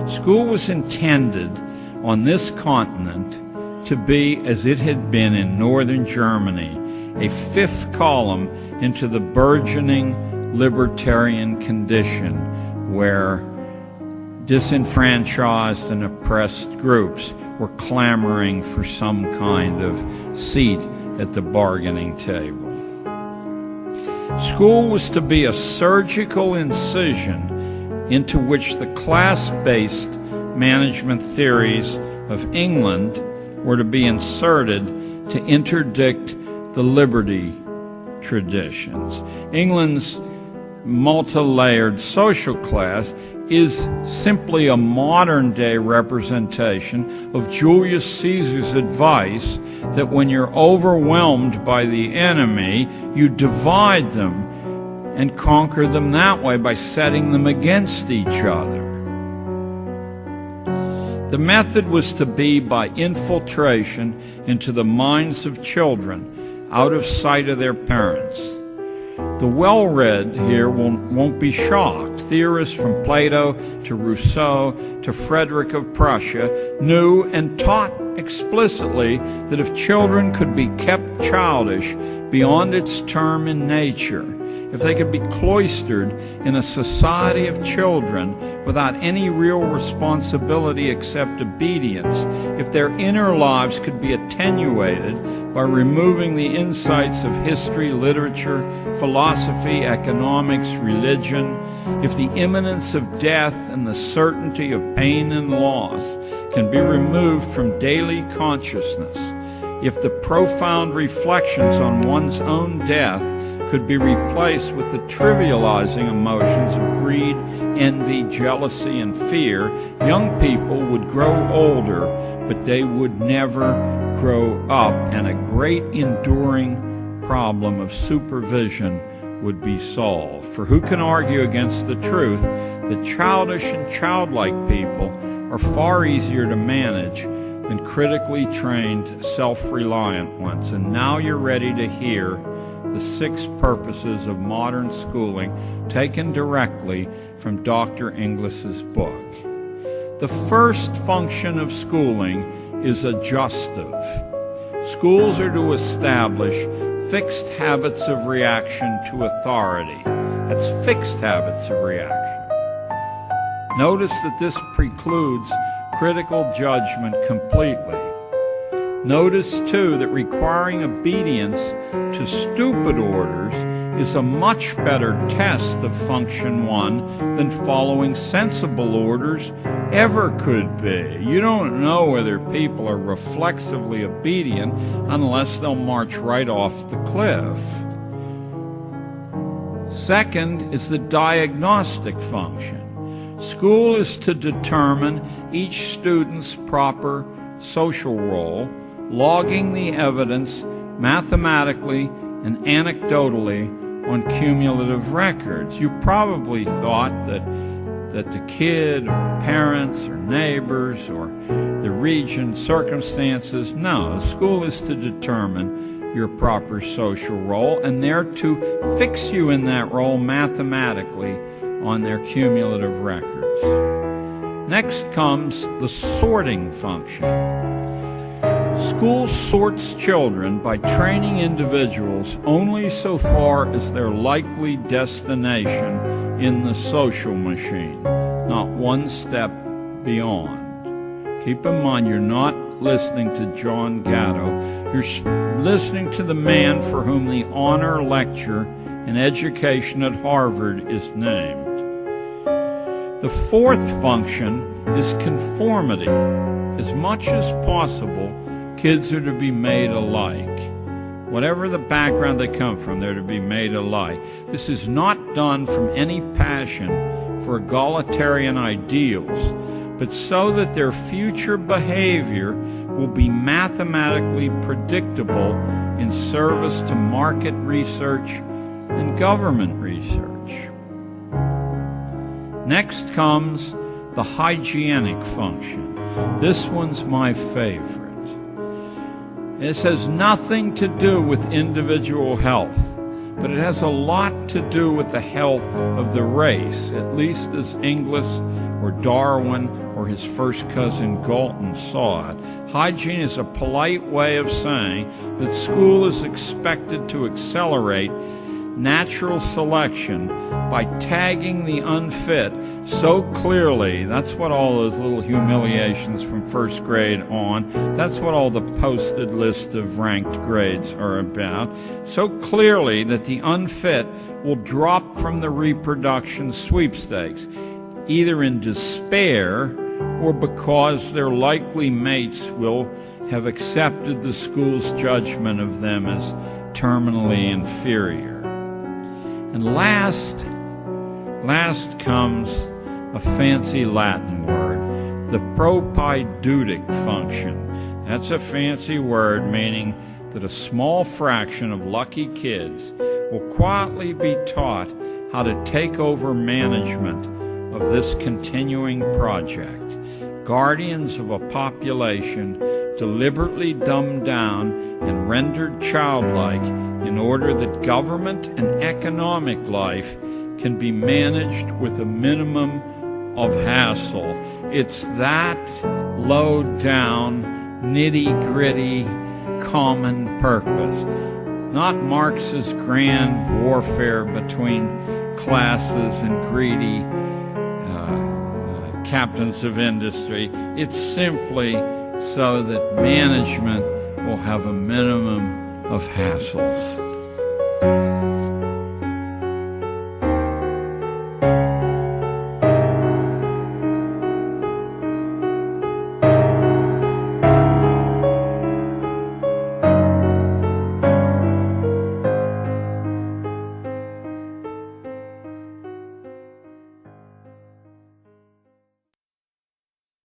School was intended on this continent to be, as it had been in northern Germany, a fifth column into the burgeoning libertarian condition where disenfranchised and oppressed groups were clamoring for some kind of seat at the bargaining table. School was to be a surgical incision into which the class-based management theories of England were to be inserted to interdict the liberty traditions. England's multi-layered social class is simply a modern-day representation of Julius Caesar's advice that when you're overwhelmed by the enemy, you divide them and conquer them that way by setting them against each other. The method was to be by infiltration into the minds of children, out of sight of their parents. The well-read here won't be shocked. Theorists from Plato to Rousseau to Frederick of Prussia knew and taught explicitly that if children could be kept childish beyond its term in nature, if they could be cloistered in a society of children without any real responsibility except obedience, if their inner lives could be attenuated by removing the insights of history, literature, philosophy, economics, religion, if the imminence of death and the certainty of pain and loss can be removed from daily consciousness, if the profound reflections on one's own death could be replaced with the trivializing emotions of greed, envy, jealousy, and fear, young people would grow older, but they would never grow up, and a great enduring problem of supervision would be solved. For who can argue against the truth that childish and childlike people are far easier to manage than critically trained, self-reliant ones? And now you're ready to hear the 6 purposes of modern schooling, taken directly from Dr. Inglis's book. The first function of schooling is adjustive. Schools are to establish fixed habits of reaction to authority. That's fixed habits of reaction. Notice that this precludes critical judgment completely. Notice, too, that requiring obedience to stupid orders is a much better test of function 1 than following sensible orders ever could be. You don't know whether people are reflexively obedient unless they'll march right off the cliff. Second is the diagnostic function. School is to determine each student's proper social role, logging the evidence mathematically and anecdotally on cumulative records. You probably thought that the kid or parents or neighbors or the region, circumstances. No, school is to determine your proper social role, and they're to fix you in that role mathematically on their cumulative records. Next comes the sorting function. School sorts children by training individuals only so far as their likely destination in the social machine, not one step beyond. Keep in mind, you're not listening to John Gatto. You're listening to the man for whom the honor lecture in education at Harvard is named. The fourth function is conformity. As much as possible, kids are to be made alike. Whatever the background they come from, they're to be made alike. This is not done from any passion for egalitarian ideals, but so that their future behavior will be mathematically predictable in service to market research and government research. Next comes the hygienic function. This one's my favorite. This has nothing to do with individual health, but it has a lot to do with the health of the race, at least as Inglis or Darwin or his first cousin Galton saw it. Hygiene is a polite way of saying that school is expected to accelerate natural selection by tagging the unfit so clearly. That's what all those little humiliations from first grade on, that's what all the posted list of ranked grades are about, so clearly that the unfit will drop from the reproduction sweepstakes, either in despair or because their likely mates will have accepted the school's judgment of them as terminally inferior. And last comes a fancy Latin word, the propaedeutic function. That's a fancy word meaning that a small fraction of lucky kids will quietly be taught how to take over management of this continuing project. Guardians of a population deliberately dumbed down and rendered childlike in order that government and economic life can be managed with a minimum of hassle. It's that low-down, nitty-gritty, common purpose, not Marx's grand warfare between classes and greedy captains of industry. It's simply so that management will have a minimum of hassles.